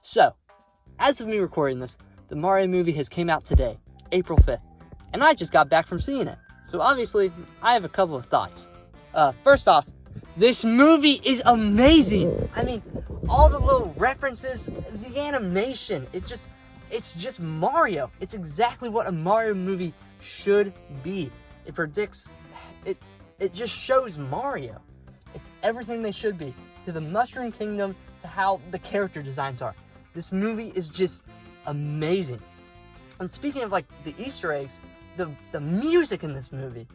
So, as of me recording this, the Mario movie has came out today, April 5th, and I just got back from seeing it. So obviously, I have a couple of thoughts. First off, this movie is amazing. I mean, all the little references, the animation, it's just Mario. It's exactly what a Mario movie should be. It just shows Mario. It's everything they should be. To the Mushroom Kingdom, to how the character designs are. This movie is just amazing. And speaking of like the Easter eggs, the music in this movie.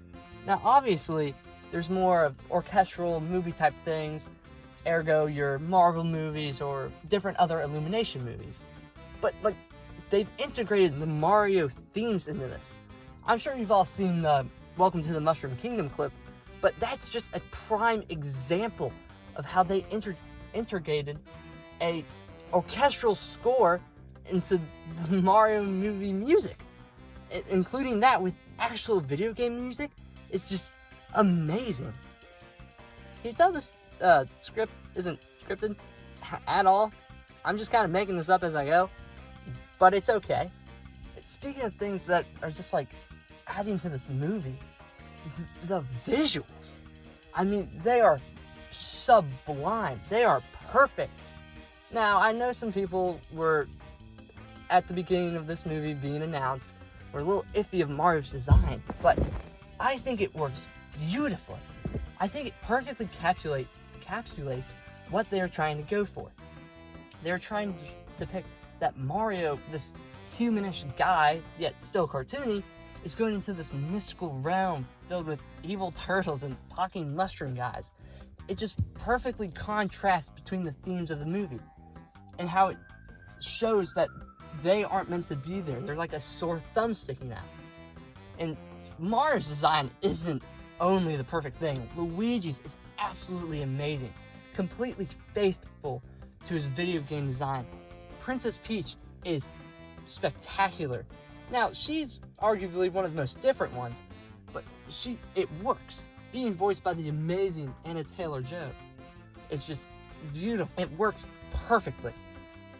Now obviously, there's more of orchestral movie type things, ergo your Marvel movies or different other Illumination movies. But like, they've integrated the Mario themes into this. I'm sure you've all seen the Welcome to the Mushroom Kingdom clip, but that's just a prime example of how they integrated a orchestral score into the Mario movie music. Including that with actual video game music is just amazing. Can you tell this script isn't scripted at all? I'm just kind of making this up as I go, but it's okay. Speaking of things that are just like adding to this movie, the visuals. I mean, they are sublime. They are perfect. Now, I know some people were, at the beginning of this movie being announced, were a little iffy of Mario's design, but I think it works beautifully. I think it perfectly encapsulates what they're trying to go for. They're trying to depict that Mario, this humanish guy, yet still cartoony, is going into this mystical realm filled with evil turtles and talking mushroom guys. It just perfectly contrasts between the themes of the movie and how it shows that they aren't meant to be there. They're like a sore thumb sticking out. And Mario's design isn't only the perfect thing. Luigi's is absolutely amazing. Completely faithful to his video game design. Princess Peach is spectacular. Now, she's arguably one of the most different ones, but it works. Being voiced by the amazing Anna Taylor-Joy. It's just beautiful. It works perfectly.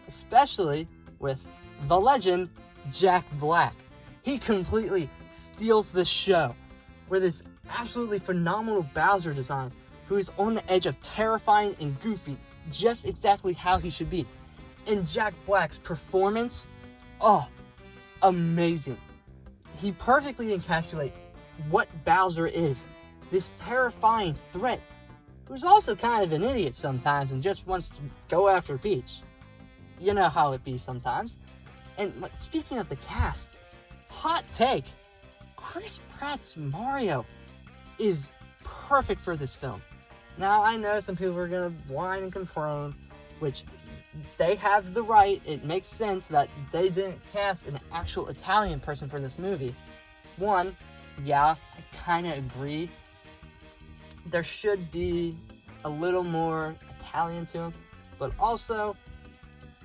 Especially with the legend, Jack Black. He completely steals the show with this absolutely phenomenal Bowser design, who is on the edge of terrifying and goofy, just exactly how he should be. And Jack Black's performance, amazing. He perfectly encapsulates what Bowser is, this terrifying threat, who's also kind of an idiot sometimes and just wants to go after Peach. You know how it be sometimes. And like, speaking of the cast, hot take, Chris Pratt's Mario is perfect for this film. Now, I know some people are going to whine and complain, which they have the right. It makes sense that they didn't cast an actual Italian person for this movie. One, yeah, I kind of agree. There should be a little more Italian to him, but also,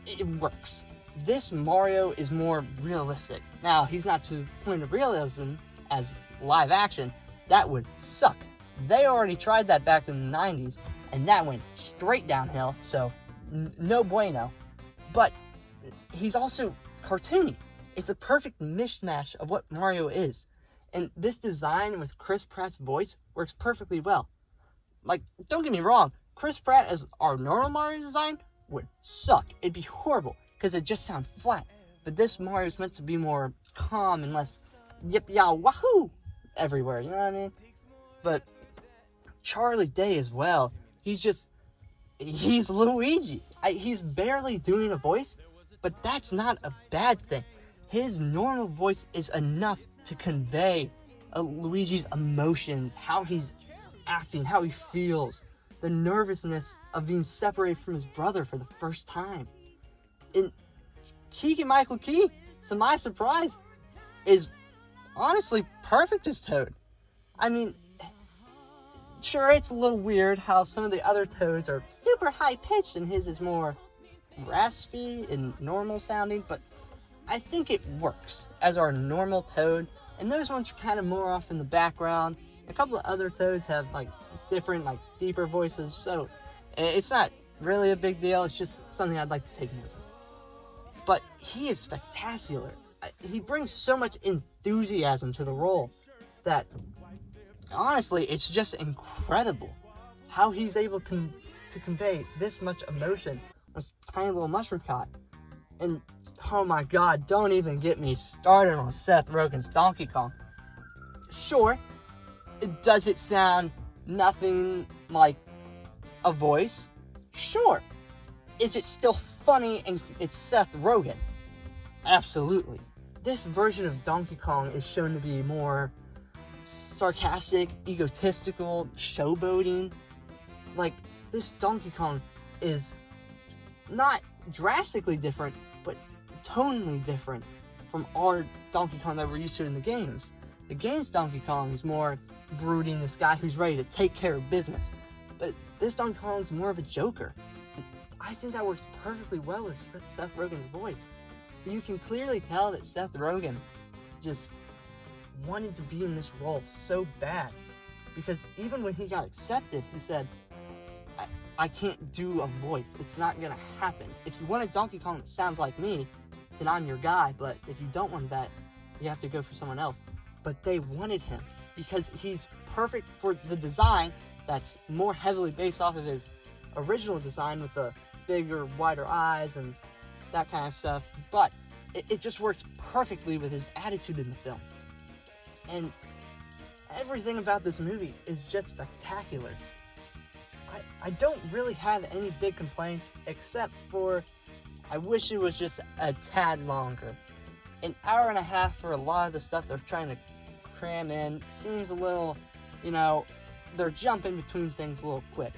it works. This Mario is more realistic. Now, he's not to the point of realism as live action. That would suck. They already tried that back in the 90s, and that went straight downhill, so no bueno. But he's also cartoony. It's a perfect mishmash of what Mario is. And this design with Chris Pratt's voice works perfectly well. Like, don't get me wrong, Chris Pratt as our normal Mario design would suck. It'd be horrible, because it just sounds flat. But this Mario is meant to be more calm and less yip yaw wahoo everywhere, you know what I mean? But Charlie Day as well, he's Luigi. He's barely doing a voice, but that's not a bad thing. His normal voice is enough to convey Luigi's emotions, how he's acting, how he feels, the nervousness of being separated from his brother for the first time. And Keegan-Michael Key, to my surprise, is honestly perfect as Toad. I mean, sure, it's a little weird how some of the other Toads are super high-pitched and his is more raspy and normal sounding, but I think it works as our normal Toad, and those ones are kind of more off in the background. A couple of other Toads have like different, like deeper voices, so it's not really a big deal. It's just something I'd like to take note of. but he is spectacular. He brings so much enthusiasm to the role that, honestly, it's just incredible how he's able to convey this much emotion on this tiny little mushroom guy. And, oh my god, don't even get me started on Seth Rogen's Donkey Kong. Sure, does it sound nothing like a voice? Sure. Is it still funny and it's Seth Rogen? Absolutely. This version of Donkey Kong is shown to be more sarcastic, egotistical, showboating. Like, this Donkey Kong is not drastically different, but tonally different from our Donkey Kong that we're used to in the games. The game's Donkey Kong is more brooding, this guy who's ready to take care of business. But this Donkey Kong's more of a joker. I think that works perfectly well with Seth Rogen's voice. You can clearly tell that Seth Rogen just wanted to be in this role so bad. Because even when he got accepted, he said, I can't do a voice. It's not gonna happen. If you want a Donkey Kong that sounds like me, then I'm your guy. But if you don't want that, you have to go for someone else. But they wanted him because he's perfect for the design that's more heavily based off of his original design with the bigger, wider eyes and that kind of stuff. But it just works perfectly with his attitude in the film. And everything about this movie is just spectacular. I don't really have any big complaints, except for I wish it was just a tad longer. An hour and a half for a lot of the stuff they're trying to cram in seems a little, they're jumping between things a little quick.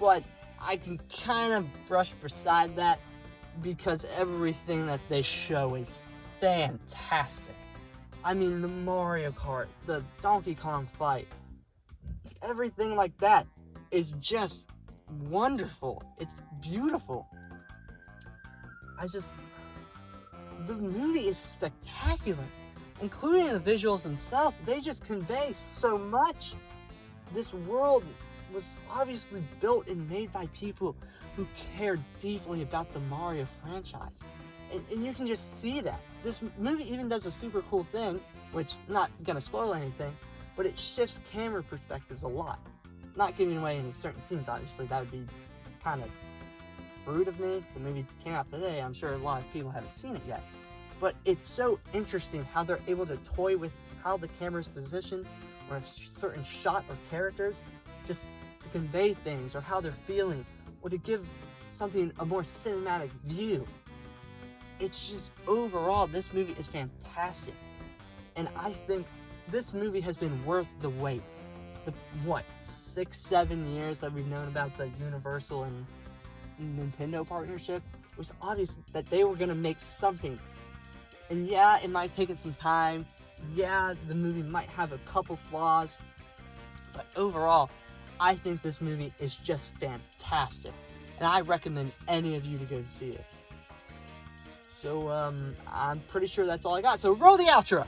But I can kind of brush beside that because everything that they show is fantastic. I mean, the Mario Kart, the Donkey Kong fight, everything like that is just wonderful. It's beautiful. The movie is spectacular, including the visuals themselves. They just convey so much. This world was obviously built and made by people who care deeply about the Mario franchise. And you can just see that. This movie even does a super cool thing, which, not gonna spoil anything, but it shifts camera perspectives a lot. Not giving away any certain scenes, obviously. That would be kind of rude of me. The movie came out today. I'm sure a lot of people haven't seen it yet. But it's so interesting how they're able to toy with how the camera's positioned on a certain shot or characters, just to convey things or how they're feeling, or to give something a more cinematic view. It's just, overall, this movie is fantastic. And I think this movie has been worth the wait. The 6-7 years that we've known about the Universal and Nintendo partnership. It was obvious that they were gonna make something. And yeah, it might take it some time. Yeah, the movie might have a couple flaws. But overall, I think this movie is just fantastic. And I recommend any of you to go see it. So, I'm pretty sure that's all I got. So roll the outro!